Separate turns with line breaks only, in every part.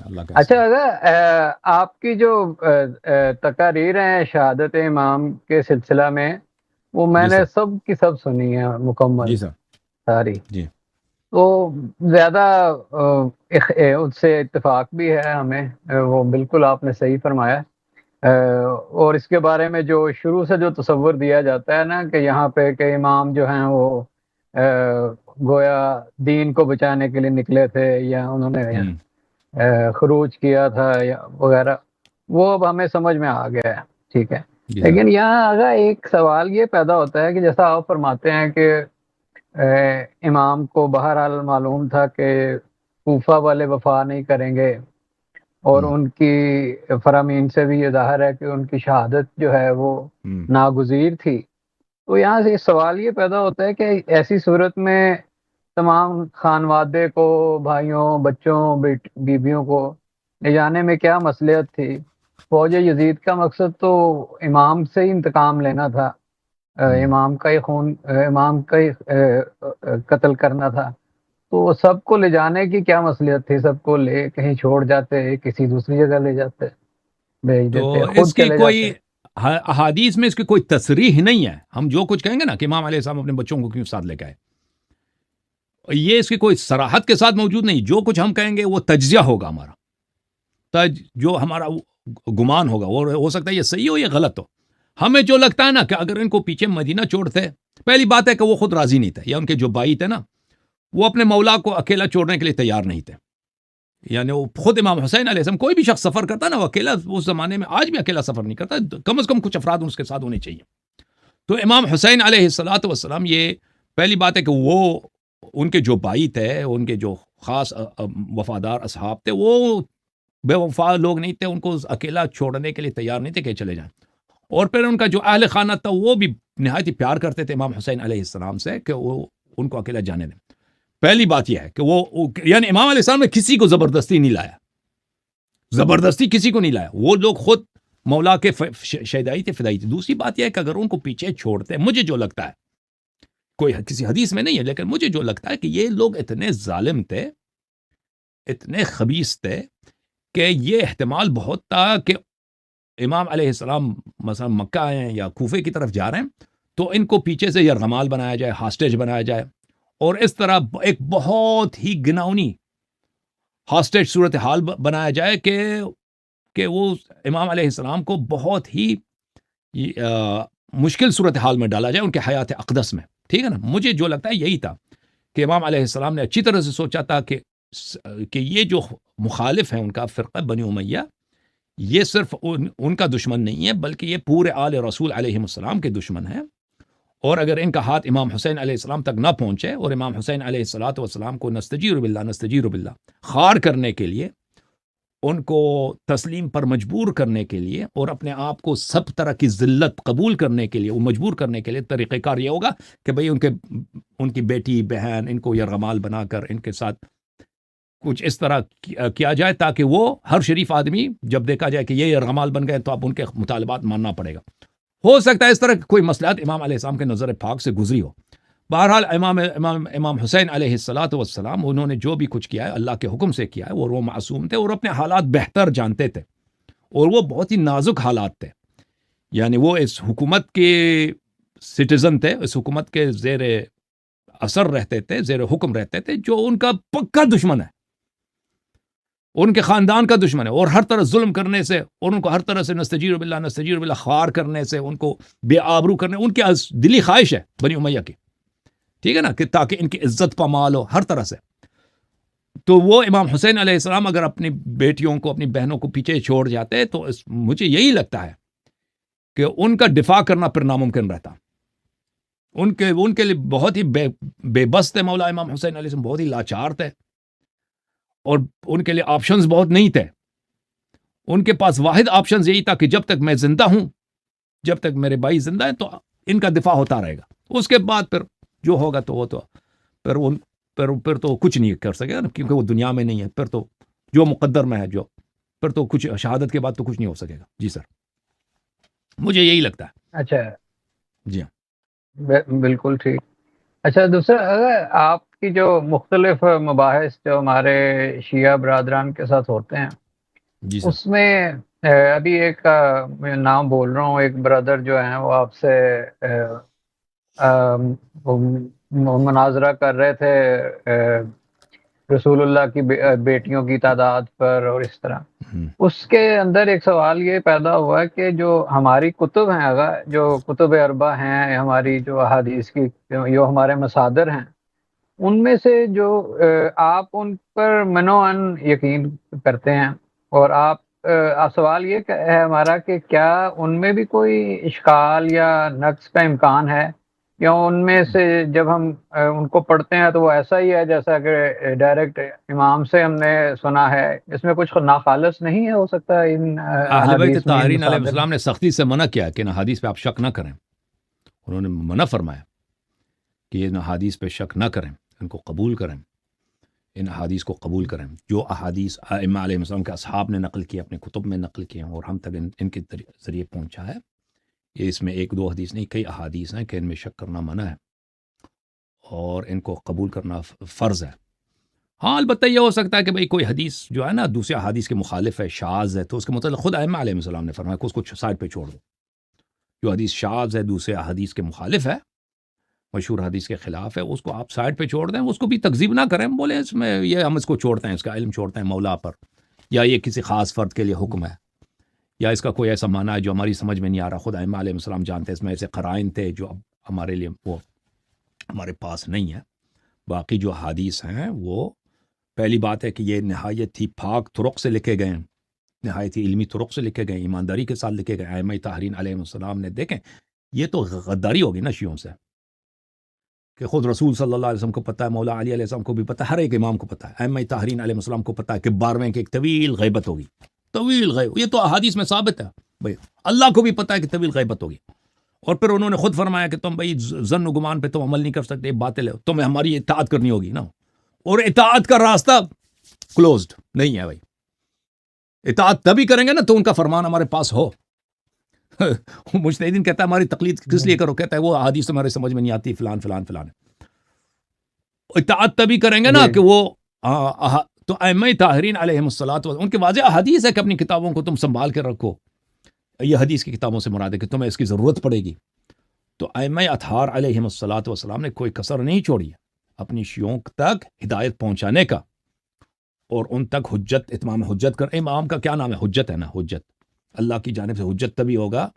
اللہ کا
اچھا
احسان۔
آپ کی جو تقاریر ہیں شہادت امام کے سلسلہ میں، وہ میں
جی
نے
سر،
سب کی سب سنی ہے مکمل
جی سر،
ساری.
جی
تو زیادہ اس سے اتفاق بھی ہے ہمیں. وہ بالکل آپ نے صحیح فرمایا. اور اس کے بارے میں جو شروع سے جو تصور دیا جاتا ہے نا کہ یہاں پہ کہ امام جو ہیں وہ گویا دین کو بچانے کے لیے نکلے تھے، یا انہوں نے
ہوں
خروج کیا تھا یا وغیرہ، وہ اب ہمیں سمجھ میں آ گیا ہے. ٹھیک ہے.
جی سر،
لیکن یہاں اگر ایک سوال یہ پیدا ہوتا ہے کہ جیسا آپ فرماتے ہیں کہ امام کو بہرحال معلوم تھا کہ کوفہ والے وفا نہیں کریں گے، اور
ہوں
ان کی فرامین سے بھی یہ ظاہر ہے کہ ان کی شہادت جو ہے وہ
ہوں
ناگزیر تھی. تو یہاں سے سوال یہ پیدا ہوتا ہے کہ ایسی صورت میں تمام خانوادے کو، بھائیوں، بچوں، بیویوں کو لے جانے میں کیا مصلحت تھی؟ فوج یزید کا مقصد تو امام سے ہی انتقام لینا تھا،
ہوں
امام کا ہی خون، امام کا ہی قتل کرنا تھا. تو سب کو لے جانے کی کیا مصلحت تھی؟ سب کو لے کہیں چھوڑ جاتے، کسی دوسری جگہ لے جاتے، بھیج
تو
دیتے،
اس
خود
کی
چلے
کوئی
جاتے.
احادیث میں اس کی کوئی تصریح نہیں ہے. ہم جو کچھ کہیں گے نا کہ امام علیہ السلام اپنے بچوں کو کیوں ساتھ لے کے آئے، یہ اس کی کوئی صراحت کے ساتھ موجود نہیں. جو کچھ ہم کہیں گے وہ تجزیہ ہوگا ہمارا، جو ہمارا گمان ہوگا وہ ہو سکتا ہے یہ صحیح ہو یا غلط ہو. ہمیں جو لگتا ہے نا کہ اگر ان کو پیچھے مدینہ چھوڑتے، پہلی بات ہے کہ وہ خود راضی نہیں تھے، یا ان کے جو بھائی تھے نا وہ اپنے مولا کو اکیلا چھوڑنے کے لیے تیار نہیں تھے. یعنی وہ خود امام حسین علیہ السلام، کوئی بھی شخص سفر کرتا نا وہ اکیلا اس زمانے میں، آج بھی اکیلا سفر نہیں کرتا، کم از کم کچھ افراد اس کے ساتھ ہونے چاہیے. تو امام حسین علیہ الصلوۃ والسلام، یہ پہلی بات ہے کہ وہ ان کے جو بھائی تھے، ان کے جو خاص وفادار اصحاب تھے، وہ بے وفا لوگ نہیں تھے، ان کو اکیلا چھوڑنے کے لیے تیار نہیں تھے کہ چلے جائیں. اور پھر ان کا جو اہل خانہ تھا وہ بھی نہایت ہی پیار کرتے تھے امام حسین علیہ السلام سے کہ وہ ان کو اکیلا جانے دیں. پہلی بات یہ ہے کہ وہ یعنی امام علیہ السلام نے کسی کو زبردستی نہیں لایا، زبردستی کسی کو نہیں لایا، وہ لوگ خود مولا کے شیدائی تھے، فدائی تھے. دوسری بات یہ ہے کہ اگر ان کو پیچھے چھوڑتے، مجھے جو لگتا ہے، کوئی کسی حدیث میں نہیں ہے لیکن مجھے جو لگتا ہے کہ یہ لوگ اتنے ظالم تھے، اتنے خبیث تھے کہ یہ احتمال بہت تھا کہ امام علیہ السلام مثلا مکہ ہیں یا کوفے کی طرف جا رہے ہیں تو ان کو پیچھے سے یرغمال بنایا جائے، ہاسٹیج بنایا جائے، اور اس طرح ایک بہت ہی گناؤنی ہاسٹیج صورتحال بنایا جائے کہ وہ امام علیہ السلام کو بہت ہی مشکل صورتحال میں ڈالا جائے ان کے حیات اقدس میں. ٹھیک ہے نا. مجھے جو لگتا ہے یہی تھا کہ امام علیہ السلام نے اچھی طرح سے سوچا تھا کہ یہ جو مخالف ہیں ان کا فرقہ بنی امیہ، یہ صرف ان کا دشمن نہیں ہے بلکہ یہ پورے آل رسول علیہ السلام کے دشمن ہیں. اور اگر ان کا ہاتھ امام حسین علیہ السلام تک نہ پہنچے اور امام حسین علیہ الصلوۃ والسلام کو نستجیر باللہ خار کرنے کے لیے، ان کو تسلیم پر مجبور کرنے کے لیے اور اپنے آپ کو سب طرح کی ذلت قبول کرنے کے لیے، وہ مجبور کرنے کے لیے طریقہ کار یہ ہوگا کہ بھئی ان کی بیٹی بہن ان کو یرغمال بنا کر ان کے ساتھ کچھ اس طرح کیا جائے تاکہ وہ ہر شریف آدمی جب دیکھا جائے کہ یہ یرغمال بن گئے تو اب ان کے مطالبات ماننا پڑے گا. ہو سکتا ہے اس طرح کوئی مصلحت امام علیہ السلام کے نظر پاک سے گزری ہو. بہرحال امام حسین علیہ الصلوۃ والسلام، انہوں نے جو بھی کچھ کیا ہے اللہ کے حکم سے کیا ہے، وہ معصوم تھے اور اپنے حالات بہتر جانتے تھے، اور وہ بہت ہی نازک حالات تھے. یعنی وہ اس حکومت کے سٹیزن تھے، اس حکومت کے زیر اثر رہتے تھے، زیر حکم رہتے تھے، جو ان کا پکا دشمن ہے، ان کے خاندان کا دشمن ہے، اور ہر طرح ظلم کرنے سے اور ان کو ہر طرح سے نستجیر باللہ خار کرنے سے، ان کو بے آبرو کرنے، ان کی دلی خواہش ہے بنی امیہ کی. ٹھیک ہے نا، کہ تاکہ ان کی عزت پامال ہو ہر طرح سے. تو وہ امام حسین علیہ السلام اگر اپنی بیٹیوں کو، اپنی بہنوں کو پیچھے چھوڑ جاتے تو مجھے یہی لگتا ہے کہ ان کا دفاع کرنا پھر ناممکن رہتا. ان کے لیے بہت ہی بے بس تھے مولا امام حسین علیہ السلام، بہت ہی لاچار تھے، اور ان کے لیے آپشنز بہت نہیں تھے. ان کے پاس واحد آپشنز یہی تھا کہ جب تک میں زندہ ہوں، جب تک میرے بھائی زندہ ہیں تو ان کا دفاع ہوتا رہے گا. اس کے بعد پھر جو ہوگا تو وہ تو پھر تو کچھ نہیں کر سکے نا، کیونکہ وہ دنیا میں نہیں ہے. پھر تو جو مقدر میں ہے، جو پھر تو کچھ شہادت کے بعد تو کچھ نہیں ہو سکے گا. جی سر، مجھے یہی لگتا ہے.
اچھا،
جی ہاں.
بالکل ٹھیک. اچھا دوسرا، اگر آپ کی جو مختلف مباحث جو ہمارے شیعہ برادران کے ساتھ ہوتے ہیں
جی سر.
اس میں ابھی ایک میں نام بول رہا ہوں، ایک بردر جو ہیں وہ آپ سے وہ مناظرہ کر رہے تھے رسول اللہ کی بیٹیوں کی تعداد پر اور اس طرح.
ہم.
اس کے اندر ایک سوال یہ پیدا ہوا کہ جو ہماری کتب ہیں، اگر جو کتب اربع ہیں ہماری، جو احادیث کی جو ہمارے مصادر ہیں، ان میں سے جو آپ ان پر منوعن یقین کرتے ہیں، اور آپ سوال یہ ہے ہمارا کہ کیا ان میں بھی کوئی اشکال یا نقص کا امکان ہے، یا ان میں سے جب ہم ان کو پڑھتے ہیں تو وہ ایسا ہی ہے جیسا کہ ڈائریکٹ امام سے ہم نے سنا ہے، اس میں کچھ ناخالص نہیں ہے ہو سکتا ان
اہل بیت
احادیث میں، ان
طاہرین علیہ
مصادر میں؟
السلام نے سختی سے منع کیا کہ ان احادیث پہ آپ شک نہ کریں. انہوں نے منع فرمایا کہ ان احادیث پہ شک نہ کریں، ان کو قبول کریں، ان احادیث کو قبول کریں. جو احادیث ائمہ علیہ السلام کے اصحاب نے نقل کیے، اپنے کتب میں نقل کیے ہیں اور ہم تک ان کے ذریعے پہنچا ہے، یہ اس میں ایک دو حدیث نہیں، کئی احادیث ہیں کہ ان میں شک کرنا منع ہے اور ان کو قبول کرنا فرض ہے. ہاں البتہ یہ ہو سکتا ہے کہ بھئی کوئی حدیث جو ہے نا دوسرے حدیث کے مخالف ہے، شاذ ہے، تو اس کے متعلق خود ائمہ علیہ السلام نے فرمایا کہ اس کو سائڈ پہ چھوڑ دو. جو حدیث شاذ ہے، دوسرے حدیث کے مخالف ہے، مشہور حدیث کے خلاف ہے، اس کو آپ سائڈ پہ چھوڑ دیں، اس کو بھی تکذیب نہ کریں، بولیں اس میں یہ ہم اس کو چھوڑتے ہیں، اس کا علم چھوڑتے ہیں مولا پر، یا یہ کسی خاص فرد کے لیے حکم ہے، یا اس کا کوئی ایسا معنی ہے جو ہماری سمجھ میں نہیں آ رہا. خود ائمہ علیہ السلام جانتے ہیں اس میں ایسے قرائن تھے جو اب ہمارے لیے وہ ہمارے پاس نہیں ہے. باقی جو حدیث ہیں وہ پہلی بات ہے کہ یہ نہایت ہی پاک طرق سے لکھے گئے ہیں، نہایت ہی علمی طرق سے لکھے گئے، ایمانداری کے ساتھ لکھے گئے. ائمہ طاہرین علیہ السلام نے دیکھیں، یہ تو غداری ہوگی نا شیعوں سے کہ خود رسول صلی اللہ علیہ وسلم کو پتہ ہے، مولا علی علیہ السلام کو بھی پتہ ہے، ہر ایک امام کو پتہ ہے، ائمہ طاہرین علیہ السلام کو پتہ ہے کہ 12ویں کی ایک طویل غیبت ہوگی، طویل غیبت. یہ تو احادیث میں ثابت ہے بھائی، اللہ کو بھی پتہ ہے کہ طویل غیبت ہوگی. اور پھر انہوں نے خود فرمایا کہ تم بھائی ظن و گمان پہ تم عمل نہیں کر سکتے، باطل ہے، تمہیں ہماری اطاعت کرنی ہوگی نا. اور اطاعت کا راستہ کلوزڈ نہیں ہے بھائی. اطاعت تبھی کریں گے نا تو ان کا فرمان ہمارے پاس ہو. مجتہدین کہتا ہے ہماری تقلید کس لیے کرو، کہتا ہے وہ احادیث ہمارے سمجھ میں نہیں آتی، فلان فلان فلان. اطاعت تبھی کریں گے نا
جی
کہ وہ تو ائمہ طاہرین علیہم الصلوۃ ان کے واضح احادیث ہے کہ اپنی کتابوں کو تم سنبھال کے رکھو. یہ حدیث کی کتابوں سے مراد ہے کہ تمہیں اس کی ضرورت پڑے گی. تو ائمہ اطہار علیہم الصلوۃ والسلام نے کوئی کسر نہیں چھوڑی اپنی شیعوں تک ہدایت پہنچانے کا، اور ان تک حجت، اتمام حجت کر. امام کا کیا نام ہے؟ حجت ہے نا. حجت اللہ کی جانب سے حجت تبھی ہوگا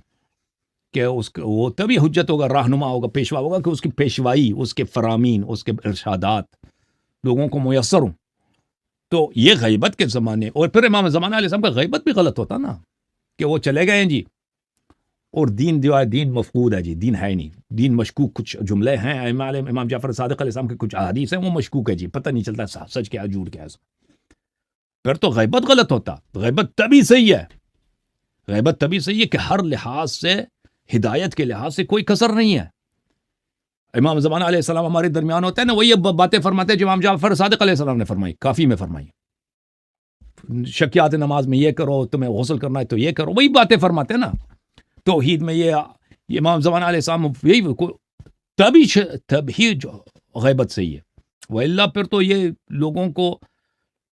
کہ وہ تبھی حجت ہوگا، رہنما ہوگا، پیشوا ہوگا کہ اس کی پیشوائی، اس کے فرامین، اس کے ارشادات لوگوں کو میسر ہوں. تو یہ غیبت کے زمانے، اور پھر امام زمانہ علیہ السلام کا غیبت بھی غلط ہوتا نا کہ وہ چلے گئے ہیں جی، اور دین جو ہے دین مفقود ہے جی، دین ہے نہیں، دین مشکوک. کچھ جملے ہیں امام جعفر صادق علیہ السلام کے کچھ احادیث ہیں وہ مشکوک ہے جی، پتہ نہیں چلتا سچ کیا جھوٹ کیا ہے. پھر تو غیبت غلط ہوتا. غیبت تبھی صحیح ہے، غیبت تبھی صحیح ہے کہ ہر لحاظ سے، ہدایت کے لحاظ سے کوئی کسر نہیں ہے. امام زمانہ علیہ السلام ہمارے درمیان ہوتے ہیں نا، وہی باتیں فرماتے ہیں جو امام جعفر صادق علیہ السلام نے فرمائی، کافی میں فرمائی. شکیات نماز میں یہ کرو، تمہیں غسل کرنا ہے تو یہ کرو، وہی باتیں فرماتے ہیں نا. توحید میں یہ امام زمانہ علیہ السلام یہی تبھی جو غیبت صحیح ہے. وَإِلَّا پھر تو یہ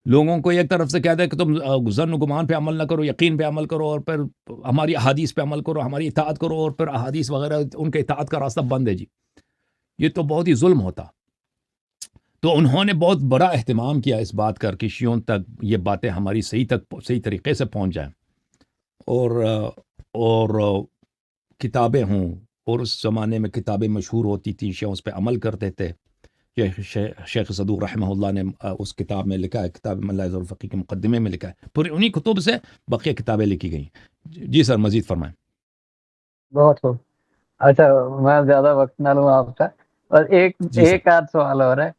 لوگوں کو ایک طرف سے کہتا ہے کہ تم ظن و گمان پہ عمل نہ کرو، یقین پہ عمل کرو، اور پھر ہماری احادیث پہ عمل کرو، ہماری اطاعت کرو، اور پھر احادیث وغیرہ ان کے اطاعت کا راستہ بند ہے جی. یہ تو بہت ہی ظلم ہوتا. تو انہوں نے بہت بڑا اہتمام کیا اس بات کر کہ شیعوں تک یہ باتیں ہماری صحیح طریقے سے پہنچ جائیں، اور کتابیں ہوں. اور اس زمانے میں کتابیں مشہور ہوتی تھیں، شیعوں اس پہ عمل کرتے تھے. شیخ صدوق رحمہ اللہ نے اس کتاب میں لکھا ہے، کتاب ملائز الفقی کے مقدمے میں لکھا ہے، پھر انہی کتب سے بقیہ کتابیں لکھی گئیں. جی سر مزید فرمائیں.
بہت خوب. اچھا میں زیادہ وقت نہ لوں آپ کا، اور
جی سر.
ایک آدھ سوال اور ہے.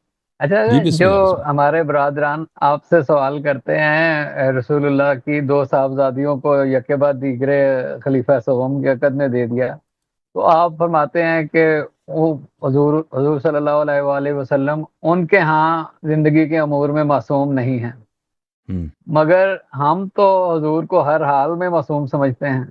اچھا
جی بسم
جو
اللہ بسم اللہ.
ہمارے برادران آپ سے سوال کرتے ہیں رسول اللہ کی 2 صاحبزادیوں کو یکے بعد دیگرے خلیفہ سوم کے عقد میں دے دیا، تو آپ فرماتے ہیں کہ وہ حضور صلی اللہ علیہ وآلہ وسلم ان کے ہاں زندگی کے امور میں معصوم نہیں ہیں، مگر ہم تو حضور کو ہر حال میں معصوم سمجھتے ہیں.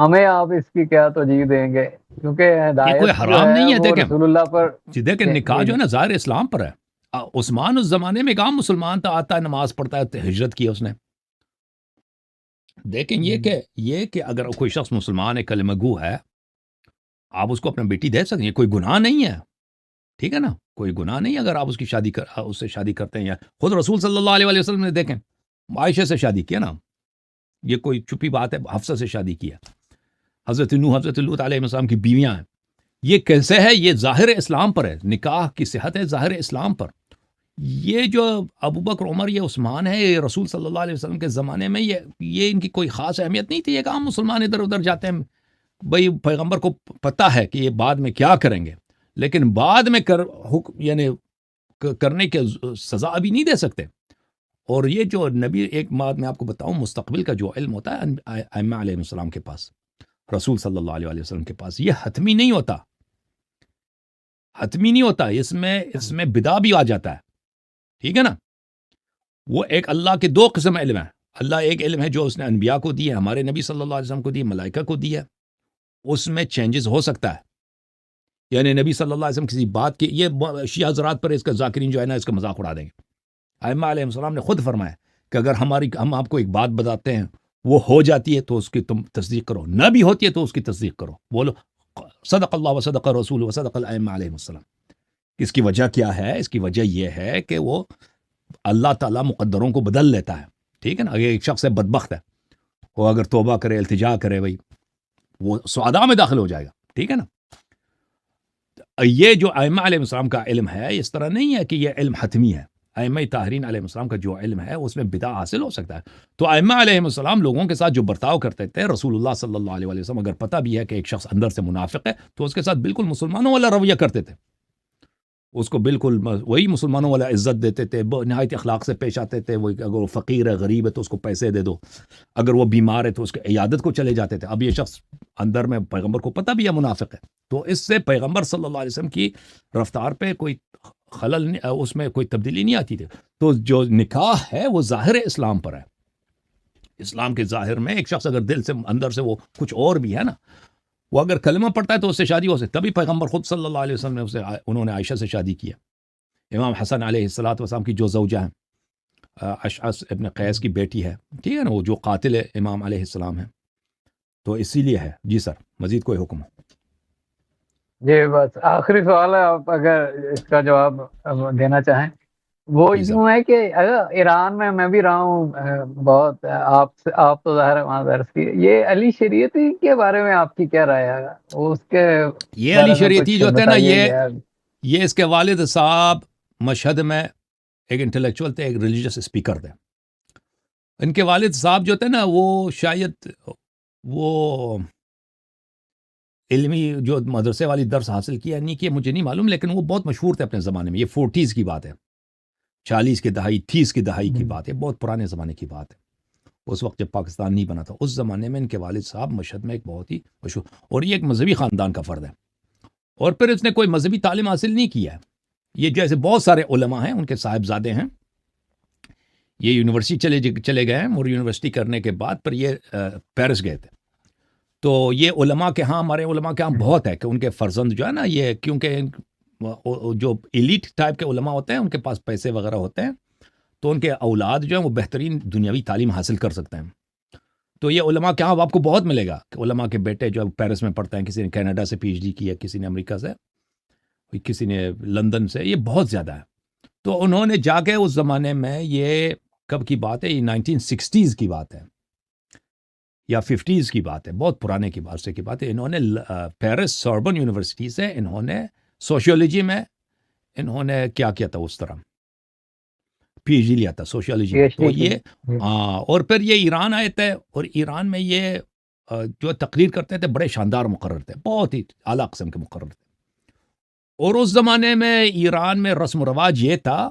ہمیں آپ اس کی کیا توجیہ دیں گے؟ کیونکہ
یہ
ہدایت
کوئی
جو
حرام نہیں ہے،
وہ
دیکھیں
رسول اللہ پر
جی، دیکھیں نکاح جو ہے نا ظاہر اسلام پر ہے۔ عثمان اس زمانے میں ایک عام مسلمان تھا، آتا ہے نماز پڑھتا ہے، ہجرت کی اس نے۔ دیکھیں یہ کہ اگر کوئی شخص مسلمان ہے، کلمہ گو ہے، آپ اس کو اپنا بیٹی دے سکتے ہیں، یہ کوئی گناہ نہیں ہے، ٹھیک ہے نا، کوئی گناہ نہیں اگر آپ اس کی اس سے شادی کرتے ہیں۔ یا خود رسول صلی اللہ علیہ وسلم نے دیکھیں عائشہ سے شادی کیا نا، یہ کوئی چھپی بات ہے، حفصہ سے شادی کیا، حضرت نوح حضرت لوط علیہ السلام کی بیویاں ہیں۔ یہ کیسے ہے؟ یہ ظاہر اسلام پر ہے، نکاح کی صحت ہے ظاہر اسلام پر۔ یہ جو ابو بکر عمر یہ عثمان ہے، یہ رسول صلی اللہ علیہ وسلم کے زمانے میں یہ ان کی کوئی خاص اہمیت نہیں تھی، ایک عام مسلمان ادھر ادھر جاتے ہیں، بھئی پیغمبر کو پتہ ہے کہ یہ بعد میں کیا کریں گے، لیکن بعد میں یعنی کرنے کے سزا ابھی نہیں دے سکتے۔ اور یہ جو نبی، ایک بات میں آپ کو بتاؤں، مستقبل کا جو علم ہوتا ہے ائمہ علیہ السلام کے پاس، رسول صلی اللہ علیہ وسلم کے پاس، یہ حتمی نہیں ہوتا، حتمی نہیں ہوتا، اس میں بدعہ بھی آ جاتا ہے، ٹھیک ہے نا۔ وہ ایک اللہ کے دو قسم علم ہے، اللہ ایک علم ہے جو اس نے انبیاء کو دی ہے، ہمارے نبی صلی اللہ علیہ وسلم کو دی ہے، ملائکہ کو دی ہے، اس میں چینجز ہو سکتا ہے، یعنی نبی صلی اللہ علیہ وسلم کسی بات کی، یہ شیعہ حضرات پر اس کا ذاکرین جو ہے نا اس کا مذاق اڑا دیں گے۔ ائمہ علیہ السلام نے خود فرمایا کہ اگر ہم آپ کو ایک بات بتاتے ہیں، وہ ہو جاتی ہے تو اس کی تم تصدیق کرو، نہ بھی ہوتی ہے تو اس کی تصدیق کرو، بولو صدق اللہ و صدق رسول و صدق الائمہ علیہ السلام۔ اس کی وجہ کیا ہے؟ اس کی وجہ یہ ہے کہ وہ اللہ تعالیٰ مقدروں کو بدل لیتا ہے، ٹھیک ہے نا۔ اگر ایک شخص ہے بدبخت ہے، وہ اگر توبہ کرے، التجا کرے، بھائی وہ سعداء میں داخل ہو جائے گا، ٹھیک ہے نا۔ یہ جو ائمہ علیہ السلام کا علم ہے، اس طرح نہیں ہے کہ یہ علم حتمی ہے۔ ائمہ طاہرین علیہ السلام کا جو علم ہے اس میں بدعہ حاصل ہو سکتا ہے۔ تو ائمہ علیہ السلام لوگوں کے ساتھ جو برتاؤ کرتے تھے، رسول اللہ صلی اللہ علیہ وسلم اگر پتہ بھی ہے کہ ایک شخص اندر سے منافق ہے تو اس کے ساتھ بالکل مسلمانوں والا رویہ کرتے تھے، اس کو بالکل وہی مسلمانوں والا عزت دیتے تھے، نہایت اخلاق سے پیش آتے تھے۔ وہ اگر وہ فقیر ہے، غریب ہے تو اس کو پیسے دے دو، اگر وہ بیمار ہے تو اس کی عیادت کو چلے جاتے تھے۔ اب یہ شخص اندر میں پیغمبر کو پتہ بھی ہے منافق ہے، تو اس سے پیغمبر صلی اللہ علیہ وسلم کی رفتار پہ کوئی خلل، اس میں کوئی تبدیلی نہیں آتی تھی۔ تو جو نکاح ہے وہ ظاہر اسلام پر ہے، اسلام کے ظاہر میں ایک شخص اگر دل سے اندر سے وہ کچھ اور بھی ہے نا، وہ اگر کلمہ پڑھتا ہے تو اس سے شادی ہو سکتی۔ تبھی پیغمبر خود صلی اللہ علیہ وسلم نے انہوں نے عائشہ سے شادی کیا۔ امام حسن علیہ السلام کی جو زوجہ ہیں، اشعث ابن قیس کی بیٹی ہے، ٹھیک ہے نا، وہ جو قاتل امام علیہ السلام ہے، تو اسی لیے ہے۔ جی سر، مزید کوئی حکم؟
جی بس آخری سوال ہے، آپ اگر اس کا جواب دینا چاہیں۔ وہ یوں ہے کہ اگر ایران میں بھی رہا ہوں بہت، آپ تو ظاہر ہے وہاں درس کی، یہ علی شریعتی کے بارے میں آپ کی کیا رائے ہے؟ اس کے
یہ علی شریعتی جو ہوتے ہیں نا، یہ اس کے والد صاحب مشہد میں ایک انٹلیکچوئل تھے، ایک ریلیجیس اسپیکر تھے۔ ان کے والد صاحب جو تھے نا، وہ شاید وہ علمی جو مدرسے والی درس حاصل کیا نہیں کیا مجھے نہیں معلوم، لیکن وہ بہت مشہور تھے اپنے زمانے میں۔ یہ 40s کی بات ہے، 40 کی دہائی، 30 کی دہائی کی بات ہے، بہت پرانے زمانے کی بات ہے۔ اس وقت جب پاکستان نہیں بنا تھا، اس زمانے میں ان کے والد صاحب مشہد میں ایک بہت ہی مشہور، اور یہ ایک مذہبی خاندان کا فرد ہے، اور پھر اس نے کوئی مذہبی تعلیم حاصل نہیں کیا ہے۔ یہ جیسے بہت سارے علماء ہیں، ان کے صاحبزادے ہیں، یہ یونیورسٹی چلے گئے ہیں، اور یونیورسٹی کرنے کے بعد پھر یہ پیرس گئے تھے۔ تو یہ علماء کے ہاں، ہمارے علماء کے ہاں بہت ہے کہ ان کے فرزند جو ہے نا، یہ کیونکہ جو ایلیٹ ٹائپ کے علماء ہوتے ہیں، ان کے پاس پیسے وغیرہ ہوتے ہیں، تو ان کے اولاد جو ہیں وہ بہترین دنیاوی تعلیم حاصل کر سکتے ہیں۔ تو یہ علماء کے ہاں آپ کو بہت ملے گا کہ علماء کے بیٹے جو پیرس میں پڑھتے ہیں، کسی نے کینیڈا سے پی ایچ ڈی کیا، کسی نے امریکہ سے، کسی نے لندن سے، یہ بہت زیادہ ہے۔ تو انہوں نے جا کے اس زمانے میں، یہ کب کی بات ہے؟ یہ 1960s کی بات ہے یا 50s کی بات ہے، بہت پرانے کی عرصے کی بات ہے۔ انہوں نے پیرس سوربن یونیورسٹی سے انہوں نے سوشیولوجی میں انہوں نے کیا کیا تھا، اس طرح پی ایچ ڈی لیا تھا سوشیولوجی میں۔ تو یہ اور پھر یہ ایران آئے تھے، اور ایران میں یہ جو تقریر کرتے تھے بڑے شاندار مقرر تھے، بہت ہی اعلیٰ قسم کے مقرر تھے۔ اور اس زمانے میں ایران میں رسم و رواج یہ تھا،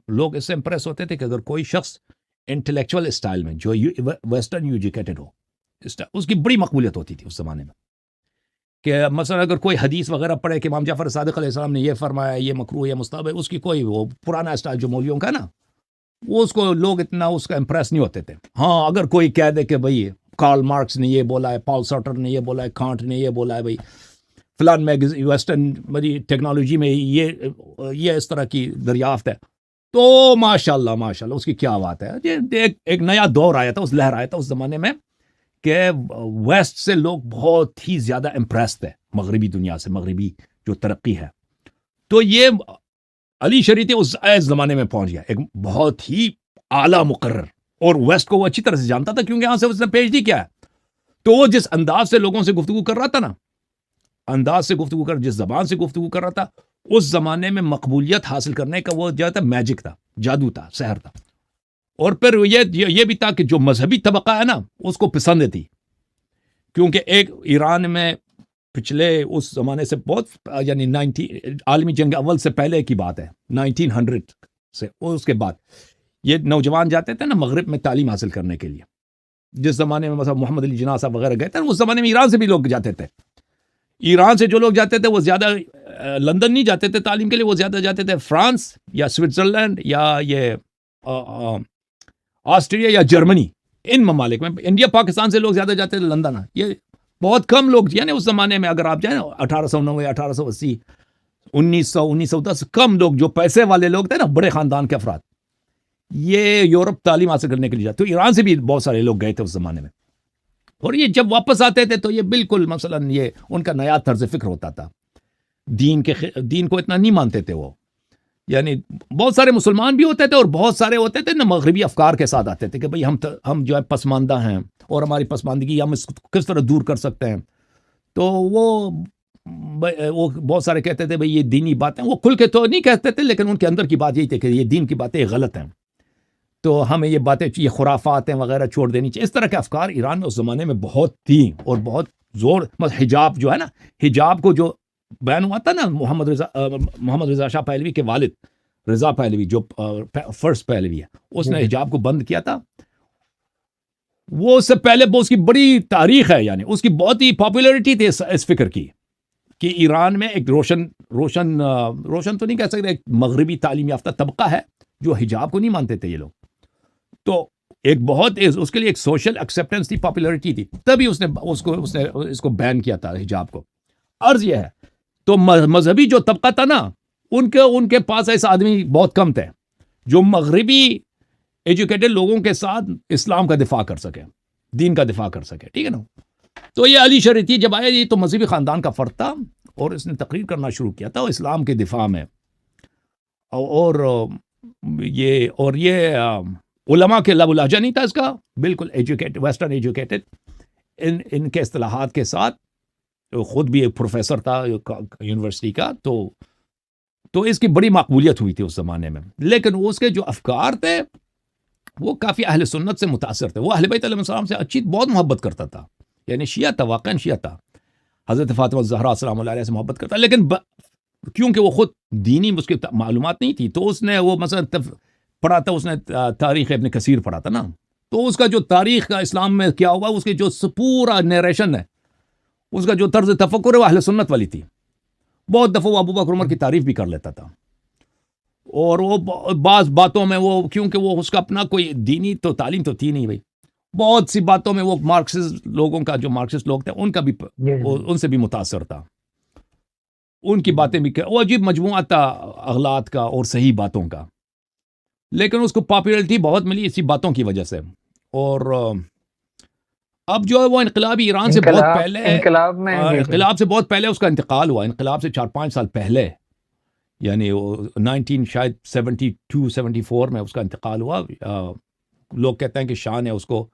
لوگ اس سے امپریس ہوتے تھے کہ اگر کوئی شخص انٹلیکچوئل اسٹائل میں، جو ویسٹرن ایجوکیٹڈ ہو، اس کی بڑی مقبولیت ہوتی تھی اس زمانے میں۔ کہ مثلا اگر کوئی حدیث وغیرہ پڑھے کہ امام جعفر صادق علیہ السلام نے یہ فرمایا، یہ مکروہ یا مستحب ہے، اس کی کوئی وہ پرانا اسٹائل جو مولویوں کا نا، وہ اس کو لوگ اتنا اس کا امپریس نہیں ہوتے تھے۔ ہاں اگر کوئی کہہ دے کہ بھئی کارل مارکس نے یہ بولا ہے, پال ساٹر نے یہ بولا ہے, کانٹ نے یہ بولا ہے بھائی فلان میگزین ویسٹرن ٹیکنالوجی میں یہ اس طرح کی دریافت ہے, تو ماشاء اللہ اس کی کیا بات ہے. ایک نیا دور آیا تھا, اس لہر آیا تھا اس زمانے میں کہ ویسٹ سے لوگ بہت ہی زیادہ امپریسڈ ہے مغربی دنیا سے, مغربی جو ترقی ہے. تو یہ علی شریعتی اس زمانے میں پہنچ گیا, ایک بہت ہی اعلیٰ مقرر, اور ویسٹ کو وہ اچھی طرح سے جانتا تھا کیونکہ یہاں سے اس نے پیش ڈی کیا ہے. تو وہ جس انداز سے لوگوں سے گفتگو کر رہا تھا نا, جس زبان سے گفتگو کر رہا تھا, اس زمانے میں مقبولیت حاصل کرنے کا وہ جو تھا میجک تھا, جادو تھا, سحر تھا. اور پھر یہ بھی تھا کہ جو مذہبی طبقہ ہے نا اس کو پسند تھی, کیونکہ ایک ایران میں پچھلے اس زمانے سے بہت یعنی عالمی جنگ اول سے پہلے کی بات ہے, 1900 سے, اور اس کے بعد یہ نوجوان جاتے تھے نا مغرب میں تعلیم حاصل کرنے کے لیے. جس زمانے میں مثلا محمد علی جناح صاحب وغیرہ گئے تھے, اس زمانے میں ایران سے بھی لوگ جاتے تھے. ایران سے جو لوگ جاتے تھے وہ زیادہ لندن نہیں جاتے تھے تعلیم کے لیے, وہ زیادہ جاتے تھے فرانس یا سوئٹزرلینڈ یا یہ آسٹریا یا جرمنی, ان ممالک میں. انڈیا پاکستان سے لوگ زیادہ جاتے تھے لندن. یہ بہت کم لوگ یعنی اس زمانے میں اگر آپ جائیں 1890 1880 1910 کم لوگ جو پیسے والے لوگ تھے نا, بڑے خاندان کے افراد, یہ یورپ تعلیم حاصل کرنے کے لیے جاتے. تو ایران سے بھی بہت سارے لوگ گئے تھے اس زمانے میں, اور یہ جب واپس آتے تھے تو یہ بالکل مثلا یہ ان کا نیا طرز فکر ہوتا تھا. دین کو اتنا نہیں مانتے تھے وہ, یعنی بہت سارے مسلمان بھی ہوتے تھے اور بہت سارے ہوتے تھے نا مغربی افکار کے ساتھ آتے تھے کہ بھئی ہم جو ہے پسماندہ ہیں اور ہماری پسماندگی ہم اس کو کس طرح دور کر سکتے ہیں. تو وہ بہت سارے کہتے تھے بھئی یہ دینی باتیں, وہ کھل کے تو نہیں کہتے تھے لیکن ان کے اندر کی بات یہی تھی کہ یہ دین کی باتیں غلط ہیں, تو ہمیں یہ باتیں یہ خرافات ہیں وغیرہ چھوڑ دینی چاہیے. اس طرح کے افکار ایران میں اس زمانے میں بہت تھیں, اور بہت زور حجاب جو ہے نا, حجاب کو جو بیان ہوا تھا نا محمد رضا شاہ پہلوی کے والد رضا پہلوی جو فرسٹ پہلوی ہے, اس نے حجاب کو بند کیا تھا. وہ اس سے پہلے اس کی بڑی تاریخ ہے, یعنی اس کی بہت ہی پاپولیرٹی تھی اس فکر کی کہ ایران میں ایک روشن تو نہیں کہہ سکتے, ایک مغربی تعلیم یافتہ طبقہ ہے جو حجاب کو نہیں مانتے تھے یہ لوگ. تو ایک بہت اس کے لیے ایک سوشل ایکسیپٹنس تھی, پاپولیرٹی تھی, تبھی اس نے اس کو بین کیا تھا حجاب کو. عرض یہ ہے تو مذہبی جو طبقہ تھا نا, ان کے پاس ایسا آدمی بہت کم تھے جو مغربی ایجوکیٹڈ لوگوں کے ساتھ اسلام کا دفاع کر سکے, دین کا دفاع کر سکے. ٹھیک ہے نا. تو یہ علی شریعتی جب آیا, یہ تو مذہبی خاندان کا فرد تھا اور اس نے تقریر کرنا شروع کیا تھا اسلام کے دفاع میں. اور یہ علماء کے لب و لہجہ نہیں تھا اس کا, بالکل ایجوکیٹڈ, ویسٹرن ایجوکیٹڈ ان کے اصطلاحات کے ساتھ. خود بھی ایک پروفیسر تھا یونیورسٹی کا, تو اس کی بڑی مقبولیت ہوئی تھی اس زمانے میں. لیکن اس کے جو افکار تھے وہ کافی اہل سنت سے متاثر تھے. وہ اہل بیت علیہ السلام سے بہت محبت کرتا تھا, یعنی شیعہ تھا, واقعاً شیعہ تھا. حضرت فاطمہ الزہرا السلام علیہ سے محبت کرتا, لیکن کیونکہ وہ خود دینی اس کی معلومات نہیں تھی, تو اس نے وہ مثلا پڑھا تھا, اس نے تاریخ ابن کثیر پڑھا تھا نا, تو اس کا جو تاریخ کا اسلام میں کیا ہوا, اس کے جو پورا نیریشن ہے, اس کا جو طرز تفکر ہے وہ اہل سنت والی تھی. بہت دفعہ وہ ابو بکر عمر کی تعریف بھی کر لیتا تھا, اور وہ بعض باتوں میں وہ کیونکہ وہ اس کا اپنا کوئی دینی تو تعلیم تو تھی نہیں بھائی, بہت سی باتوں میں وہ مارکسسٹ لوگوں کا, جو مارکسسٹ لوگ تھے ان کا بھی ان سے بھی متاثر تھا. ان کی باتیں بھی وہ عجیب مجموعہ تھا اغلاط کا اور صحیح باتوں کا, لیکن اس کو پاپولیرٹی بہت ملی اسی باتوں کی وجہ سے. اور اب جو ہے وہ انقلابی ایران سے بہت پہلے, انقلاب سے بہت پہلے اس کا انتقال ہوا. انقلاب سے 4-5 سال پہلے, یعنی 1972-74 میں اس کا انتقال ہوا. لوگ کہتے ہیں کہ شاہ نے اس کو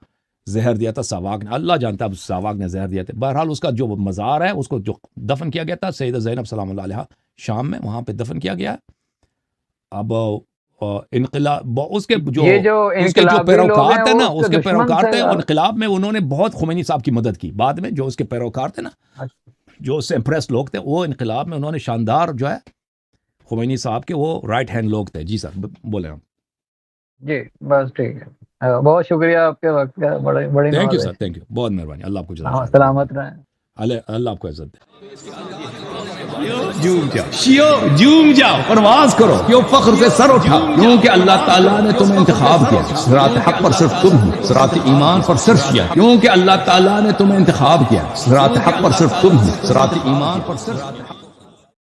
زہر دیا تھا, ساواک نے, اللہ جانتا اب ساواک نے زہر دیا تھا. بہرحال اس کا جو مزار ہے اس کو جو دفن کیا گیا تھا سیدہ زینب سلام اللہ علیہ شام میں, وہاں پہ دفن کیا گیا. اب انقلاب اس کے جو پیروکار تھے نا, اس کے پیروکار تھے انقلاب میں, انہوں نے بہت خمینی صاحب کی مدد کی. بعد میں جو اس کے پیروکار تھے نا, جو اس سے امپریس لوگ تھے, وہ انقلاب میں انہوں نے شاندار جو ہے خمینی صاحب کے وہ رائٹ ہینڈ لوگ تھے. جی سر بولے ہم.
جی بس ٹھیک ہے, بہت شکریہ آپ کے وقت کا, بڑی
thank you sir, thank you, بہت مہربانی. اللہ آپ کو
سلامت رہیں.
اللہ آپ کو عزت دے. جھوم جاؤ، شیو جھوم جاؤ، پرواز کرو، کیوں فخر سے سر اٹھا، کیونکہ اللہ تعالیٰ نے تمہیں انتخاب کیا، صراط حق پر صرف تم ہو، صراط ایمان پر صرف کیا، کیونکہ اللہ تعالیٰ نے تمہیں انتخاب کیا، صراط حق پر صرف تم ہو، صراط ایمان پر صرف